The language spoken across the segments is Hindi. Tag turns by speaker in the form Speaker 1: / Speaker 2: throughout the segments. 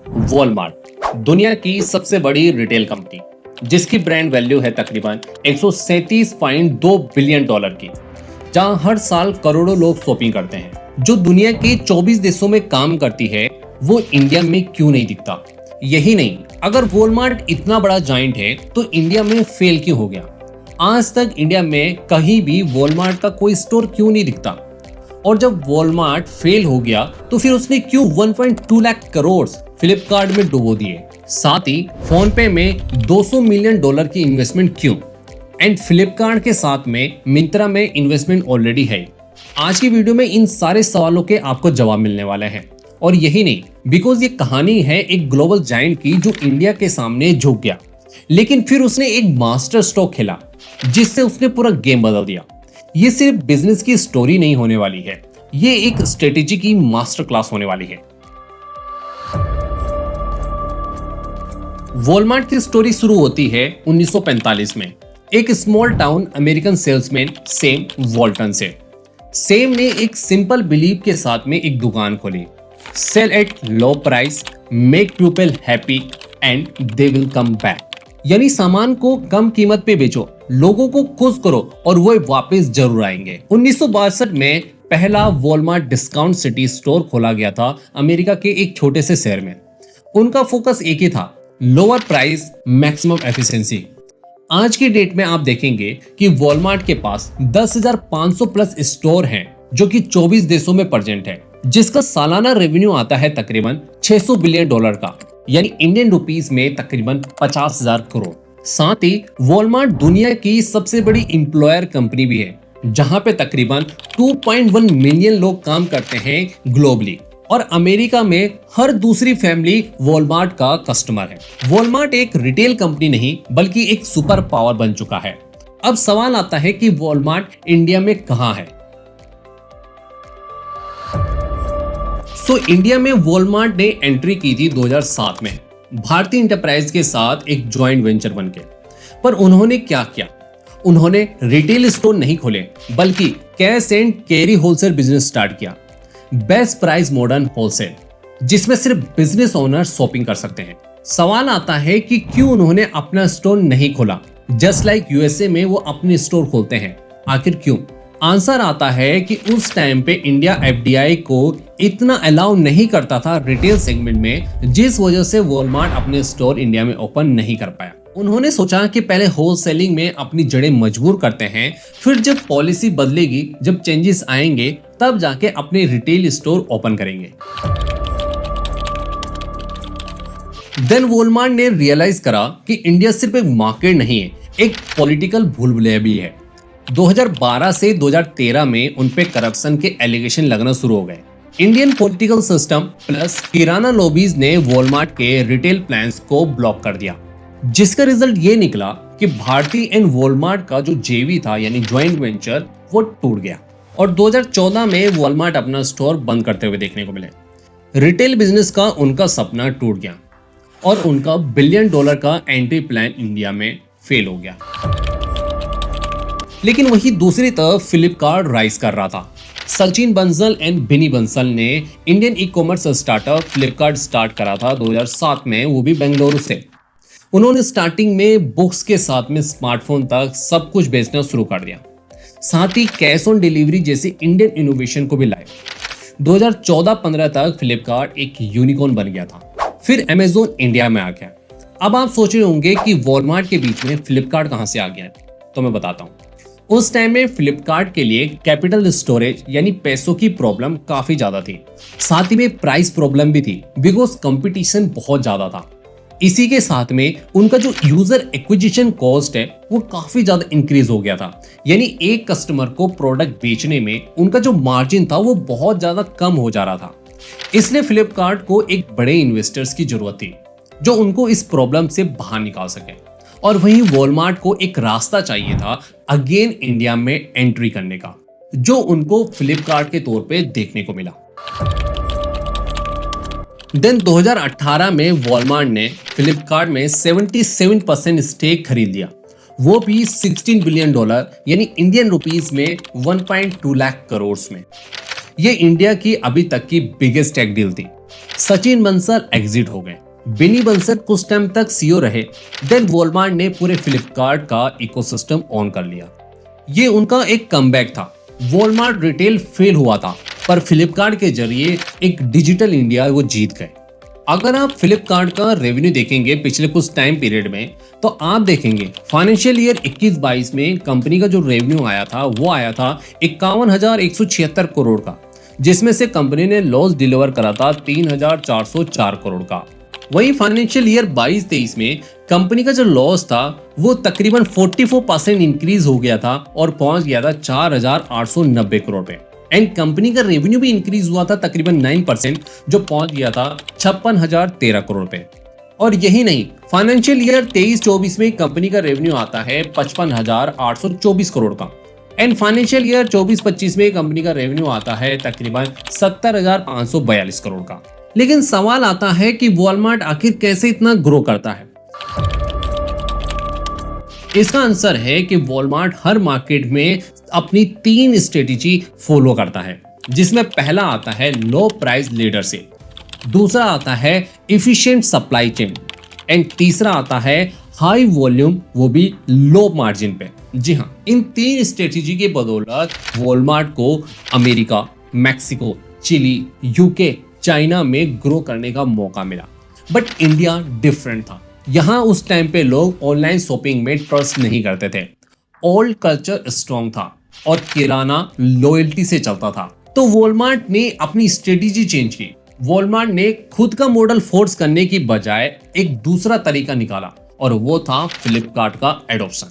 Speaker 1: वॉलमार्ट दुनिया की सबसे बड़ी रिटेल कंपनी, जिसकी ब्रांड वैल्यू है तकरीबन 137.2 बिलियन डॉलर की, जहां हर साल करोड़ों लोग शॉपिंग करते हैं। जो दुनिया के 24 देशों में काम करती है, वो इंडिया में क्यों नहीं दिखता? यही नहीं, अगर वॉलमार्ट इतना बड़ा जाइंट है तो इंडिया में फेल क्यों हो गया? आज तक इंडिया में कहीं भी वॉलमार्ट का कोई स्टोर क्यों नहीं दिखता? और जब वॉलमार्ट फेल हो गया तो फिर उसने क्यों 1.2 लाख करोड़ फ्लिपकार्ट में डुबो दिए? साथ ही फोन पे में 200 मिलियन डॉलर की इन्वेस्टमेंट क्यों? एंड फ्लिपकार्ट के साथ में मिंत्रा में इन्वेस्टमेंट ऑलरेडी है। आज की वीडियो में इन सारे सवालों के आपको जवाब मिलने वाले हैं। और यही नहीं, बिकॉज ये कहानी है एक ग्लोबल जायंट की जो इंडिया के सामने झुक गया, लेकिन फिर उसने एक मास्टर स्ट्रोक खेला जिससे उसने पूरा गेम बदल दिया। ये सिर्फ बिजनेस की स्टोरी नहीं होने वाली है, ये एक स्ट्रेटेजी की मास्टर क्लास होने वाली है। वॉलमार्ट की स्टोरी शुरू होती है 1945 में एक small town American salesman same वॉल्टन से। सेम ने एक सिंपल बिलीव के साथ में एक दुकान खोली, sell at low price, make people happy and they will come back. यानी सामान को कम कीमत पे बेचो, लोगों को खुश करो और वो वापस जरूर आएंगे। 1962 में पहला वॉलमार्ट डिस्काउंट सिटी स्टोर खोला गया था अमेरिका के एक छोटे से शहर में। उनका फोकस एक ही था, लोअर प्राइस, मैक्सिमम एफिशिएंसी। आज की डेट में आप देखेंगे कि वॉलमार्ट के पास 10,500 प्लस स्टोर हैं जो कि 24 देशों में प्रेजेंट है, जिसका सालाना रेवेन्यू आता है तकरीबन 600 बिलियन डॉलर का, यानी इंडियन रुपीस में तकरीबन 50,000 करोड़। साथ ही वॉलमार्ट दुनिया की सबसे बड़ी एम्प्लॉयर कंपनी भी है, जहां पे तकरीबन 2.1 मिलियन लोग काम करते हैं ग्लोबली। और अमेरिका में हर दूसरी फैमिली वॉलमार्ट का कस्टमर है। वॉलमार्ट एक रिटेल कंपनी नहीं बल्कि एक सुपर पावर बन चुका है। अब सवाल आता है कि वॉलमार्ट इंडिया में कहां है? इंडिया में वॉलमार्ट ने एंट्री की थी 2007 में भारतीय इंटरप्राइज के साथ एक जॉइंट वेंचर बनके। पर उन्होंने क्या किया? उन्होंने रिटेल स्टोर नहीं खोले बल्कि cash and carry wholesale business start किया। बेस्ट प्राइस मॉडर्न होलसेल, जिसमें सिर्फ बिजनेस ओनर शॉपिंग कर सकते हैं। सवाल आता है कि क्यों उन्होंने अपना स्टोर नहीं खोला? जस्ट लाइक यूएसए में वो अपने स्टोर खोलते हैं, आखिर क्यों? आंसर आता है कि उस टाइम पे इंडिया एफडीआई को इतना अलाउ नहीं करता था रिटेल सेगमेंट में, जिस वजह से वॉलमार्ट अपने स्टोर इंडिया में ओपन नहीं कर पाया। उन्होंने सोचा कि पहले होलसेलिंग में अपनी जड़ें मजबूर करते हैं, फिर जब पॉलिसी बदलेगी, जब चेंजेस आएंगे, तब जाके अपने रिटेल स्टोर ओपन करेंगे। देन वॉलमार्ट ने रियलाइज करा कि इंडिया सिर्फ एक मार्केट नहीं है, एक पॉलिटिकल भूलभुलैया भी है। 2012 से 2013 में उन पे करप्शन के एलिगेशन लगना शुरू हो गए। इंडियन पॉलिटिकल सिस्टम प्लस किराना लॉबीज ने वॉलमार्ट के रिटेल प्लान्स को ब्लॉक कर दिया, जिसका रिजल्ट ये निकला कि भारती एंड वॉलमार्ट का जो जेवी था यानी ज्वाइंट वेंचर, वो टूट गया और 2014 में वॉलमार्ट अपना स्टोर बंद करते हुए देखने को मिले। रिटेल बिजनेस का उनका सपना टूट गया और उनका बिलियन डॉलर का एंट्री प्लान इंडिया में फेल हो गया। लेकिन वही दूसरी तरफ फ्लिपकार्ट राइज कर रहा था। सचिन बंसल एंड बिनी बंसल ने Indian e commerce startup Flipkart start करा था 2007 में, वो भी बेंगलुरु से। उन्होंने स्टार्टिंग में बुक्स के साथ में स्मार्टफोन तक सब कुछ बेचना शुरू कर दिया। साथ ही कैश ऑन डिलीवरी जैसे इंडियन इनोवेशन को भी लाए। 2014-15 तक फ्लिपकार्ट एक यूनिकॉर्न बन गया था। फिर अमेजोन इंडिया में आ गया। अब आप सोच रहे होंगे कि वॉलमार्ट के बीच में फ्लिपकार्ट कहां से आ गया है, तो मैं बताता हूं। उस टाइम में फ्लिपकार्ट के लिए कैपिटल स्टोरेज यानी पैसों की प्रॉब्लम काफी ज्यादा थी। साथ ही में प्राइस प्रॉब्लम भी थी, बिकॉज कंपटीशन बहुत ज्यादा था। इसी के साथ में उनका जो यूजर एक्विजिशन कॉस्ट है वो काफी ज्यादा इंक्रीज हो गया था। यानी एक कस्टमर को प्रोडक्ट बेचने में उनका जो मार्जिन था वो बहुत ज्यादा कम हो जा रहा था। इसलिए फ्लिपकार्ट को एक बड़े इन्वेस्टर्स की जरूरत थी जो उनको इस प्रॉब्लम से बाहर निकाल सके। और वहीं वॉलमार्ट को एक रास्ता चाहिए था अगेन इंडिया में एंट्री करने का, जो उनको फ्लिपकार्ट के तौर पे देखने को मिला। देन 2018 में वॉलमार्ट ने फ्लिपकार्ट में 77% स्टेक खरीद लिया, वो भी 16 बिलियन डॉलर यानी इंडियन रुपीस में 1.2 लाख करोड़ में। ये इंडिया की अभी तक की बिगेस्ट टेक डील थी। सचिन बंसल एग्जिट हो गए, बिनी बंसल कुछ टाइम तक सीईओ रहे, देन वॉलमार्ट ने पूरे फ्लिपकार्ट का इकोसिस्टम ऑन कर लिया। ये उनका एक कमबैक था। वॉलमार्ट रिटेल फेल हुआ था, पर फ्लिपकार्ट के जरिए एक डिजिटल इंडिया वो जीत गए। अगर आप फ्लिपकार्ट का रेवेन्यू देखेंगे पिछले कुछ टाइम पीरियड में, तो आप देखेंगे फाइनेंशियल ईयर 21-22 में कंपनी का जो रेवेन्यू आया था वो आया था 51,176 करोड़ का, जिसमें से कंपनी ने लॉस डिलीवर करा था 3,404 करोड़ का। वही फाइनेंशियल ईयर 22-23 में कंपनी का जो लॉस था वो तकरीबन 44% इंक्रीज हो गया था और पहुंच गया था 4,890 करोड़ पे। एंड कंपनी का रेवेन्यू भी इंक्रीज हुआ था तकरीबन 9%, जो पहुंच गया था 56,013 करोड़ पे। और यही नहीं, फाइनेंशियल ईयर 23-24 में कंपनी का रेवेन्यू आता है 55,824 करोड़ का। एंड फाइनेंशियल ईयर 24-25 में कंपनी का रेवेन्यू आता है तकरीबन 70,542 करोड़ का। लेकिन सवाल आता है कि वॉलमार्ट आखिर कैसे इतना ग्रो करता है। इसका आंसर है कि वॉलमार्ट हर मार्केट में अपनी 3 स्ट्रेटेजी फॉलो करता है, जिसमें पहला आता है लो प्राइस लीडरशिप, दूसरा आता है इफिशिएंट सप्लाई चेन, एंड तीसरा आता है हाई वॉल्यूम, वो भी लो मार्जिन पे। जी हाँ, इन 3 स्ट्रेटेजी के बदौलत वॉलमार्ट को America, Mexico, Chile, UK, China में ग्रो करने का मौका मिला। बट इंडिया डिफरेंट था। यहाँ उस टाइम पे लोग ऑनलाइन शॉपिंग में ट्रस्ट नहीं करते थे। ओल्ड कल्चर स्ट्रॉन्ग था और किराना लॉयल्टी से चलता था। तो वॉलमार्ट ने अपनी स्ट्रेटेजी चेंज की। वॉलमार्ट ने खुद का मॉडल फोर्स करने की बजाय एक दूसरा तरीका निकाला, और वो था फ्लिपकार्ट का एडॉप्शन।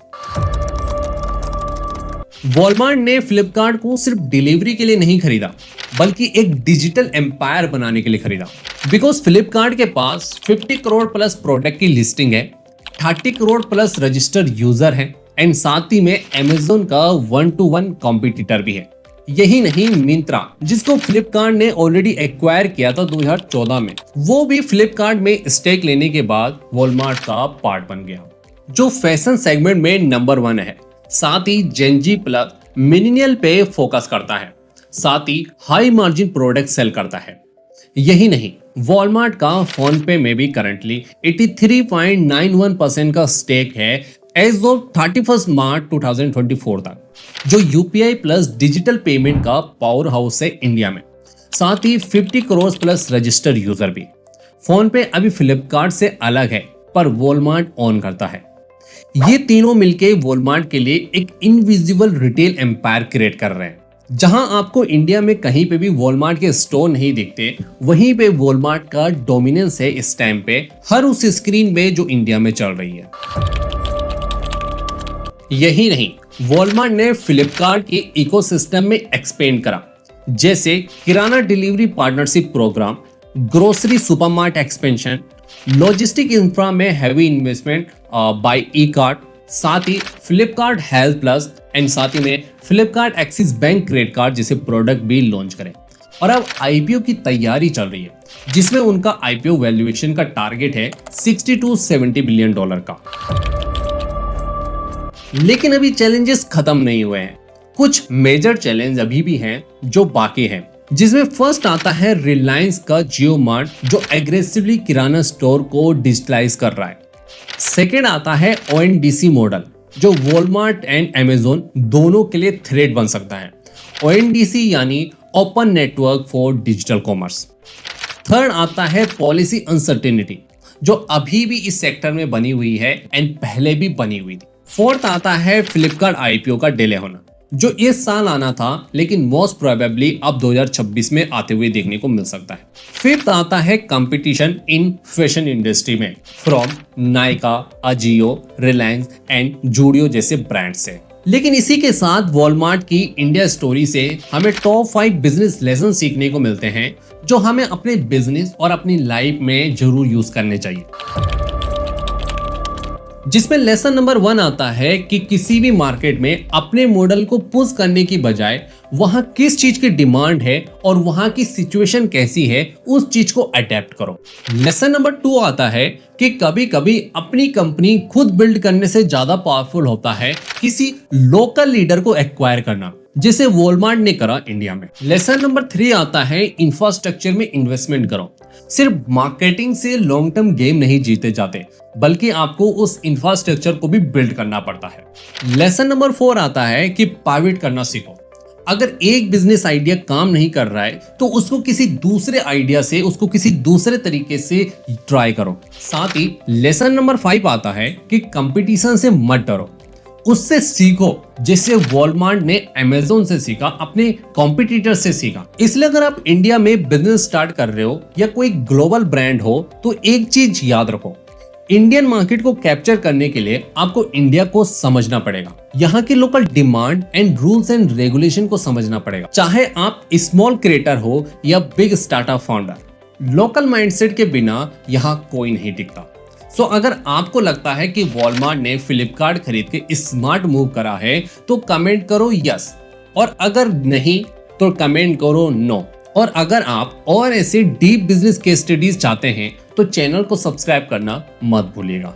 Speaker 1: वॉलमार्ट ने फ्लिपकार्ट को सिर्फ डिलीवरी के लिए नहीं खरीदा, बल्कि एक डिजिटल एम्पायर बनाने के लिए खरीदा। बिकॉज फ्लिपकार्ट के पास 50 करोड़ प्लस प्रोडक्ट की लिस्टिंग है, 30 करोड़ प्लस रजिस्टर्ड यूजर है, एंड साथ ही में अमेज़न का 1-to-1 कॉम्पिटिटर भी है। यही नहीं, मिंत्रा, जिसको फ्लिपकार्ट ने ऑलरेडी एक्वायर किया था 2014 में, वो भी फ्लिपकार्ट में स्टेक लेने के बाद वॉलमार्ट का पार्ट बन गया, जो फैशन सेगमेंट में नंबर 1 है। साथ ही जेनजी प्लस मिलेनियल पे फोकस करता है, साथ ही हाई मार्जिन प्रोडक्ट सेल करता है। यही नहीं, वॉलमार्ट का फोन पे में भी करंटली 83.91% का स्टेक है एज ऑफ 31 मार्च 2024 तक, जो यूपीआई प्लस डिजिटल पेमेंट का पावर हाउस है इंडिया में। साथ ही 50 करोड़ प्लस रजिस्टर्ड यूजर भी। फोन पे अभी फ्लिपकार्ट से अलग है, पर वॉलमार्ट ऑन करता है। ये तीनों मिलके वॉलमार्ट के लिए एक इनविजिबल रिटेल एम्पायर क्रिएट कर रहे हैं। जहां आपको इंडिया में कहीं पे भी वॉलमार्ट के स्टोर नहीं दिखते, वहीं पे वॉलमार्ट का डोमिनेंस है इस टाइम पे हर उस स्क्रीन में जो इंडिया में चल रही है। यही नहीं, वॉलमार्ट ने फ्लिपकार्ट के इकोसिस्टम में एक्सपेंड करा, जैसे kirana delivery partnership programme, grocery supermart expansion, logistic infra में heavy investment by Ekart, साथ ही फ्लिपकार्ट हेल्थ प्लस, एंड साथ ही में Flipkart Axis Bank credit card जैसे प्रोडक्ट भी लॉन्च करें। और अब आईपीओ की तैयारी चल रही है, जिसमें उनका आईपीओ वैल्यूएशन का टारगेट है $60 to $70 बिलियन का। लेकिन अभी चैलेंजेस खत्म नहीं हुए हैं। कुछ मेजर चैलेंज अभी भी हैं जो बाकी हैं, जिसमें फर्स्ट आता है रिलायंस का जियो मार्ट, जो एग्रेसिवली किराना स्टोर को डिजिटलाइज कर रहा है। सेकेंड आता है ओएनडीसी मॉडल, जो वॉलमार्ट एंड अमेज़न दोनों के लिए थ्रेट बन सकता है। ओएनडीसी यानी open network for digital commerce. Third आता है पॉलिसी अनसर्टेनिटी, जो अभी भी इस सेक्टर में बनी हुई है एंड पहले भी बनी हुई थी। फोर्थ आता है फ्लिपकार्ट आईपीओ का डिले होना, जो इस साल आना था लेकिन मोस्ट प्रोबेबली अब 2026 में आते हुए देखने को मिल सकता है। फिफ्थ आता है कंपटीशन इन फैशन इंडस्ट्री में फ्रॉम नायका, अजियो, रिलायंस एंड जूडियो जैसे ब्रांड से। लेकिन इसी के साथ वॉलमार्ट की इंडिया स्टोरी से हमें टॉप 5 बिजनेस लेसन सीखने को मिलते हैं, जो हमें अपने बिजनेस और अपनी लाइफ में जरूर यूज करने चाहिए। जिसमें लेसन नंबर 1 आता है कि किसी भी मार्केट में अपने मॉडल को पुश करने की बजाय वहां किस चीज की डिमांड है और वहां की सिचुएशन कैसी है, उस चीज को अडेप्ट करो। लेसन नंबर 2 आता है कि कभी कभी अपनी कंपनी खुद बिल्ड करने से ज्यादा पावरफुल होता है किसी लोकल लीडर को एक्वायर करना, जिसे वॉलमार्ट ने करा इंडिया में। लेसन नंबर 3 आता है इंफ्रास्ट्रक्चर में इन्वेस्टमेंट करो। सिर्फ मार्केटिंग से लॉन्ग टर्म गेम नहीं जीते जाते, बल्कि आपको उस इंफ्रास्ट्रक्चर को भी बिल्ड करना पड़ता है। लेसन नंबर 4 आता है कि पाइवट करना सीखो। अगर एक बिजनेस आइडिया काम नहीं कर रहा है तो उसको किसी दूसरे आइडिया से, उसको किसी दूसरे तरीके से ट्राई करो। साथ ही लेसन नंबर 5 आता है कि कंपटीशन से मत डरो, उससे सीखो, जैसे वॉलमार्ट ने अमेज़न से सीखा, अपने कॉम्पिटिटर से सीखा। इसलिए अगर आप इंडिया में बिजनेस स्टार्ट कर रहे हो या कोई ग्लोबल ब्रांड हो तो एक चीज याद रखो, इंडियन मार्केट को कैप्चर करने के लिए आपको इंडिया को समझना पड़ेगा, यहाँ के local demand and rules and regulation को समझना पड़ेगा। चाहे आप स्मॉल क्रिएटर हो या big startup founder, local mindset के बिना यहाँ कोई नहीं टिकता। सो अगर आपको लगता है कि वॉलमार्ट ने फ्लिपकार्ट खरीद के स्मार्ट मूव करा है तो कमेंट करो यस, और अगर नहीं तो कमेंट करो नो। और अगर आप और ऐसे डीप बिजनेस केस स्टडीज चाहते हैं तो चैनल को सब्सक्राइब करना मत भूलिएगा।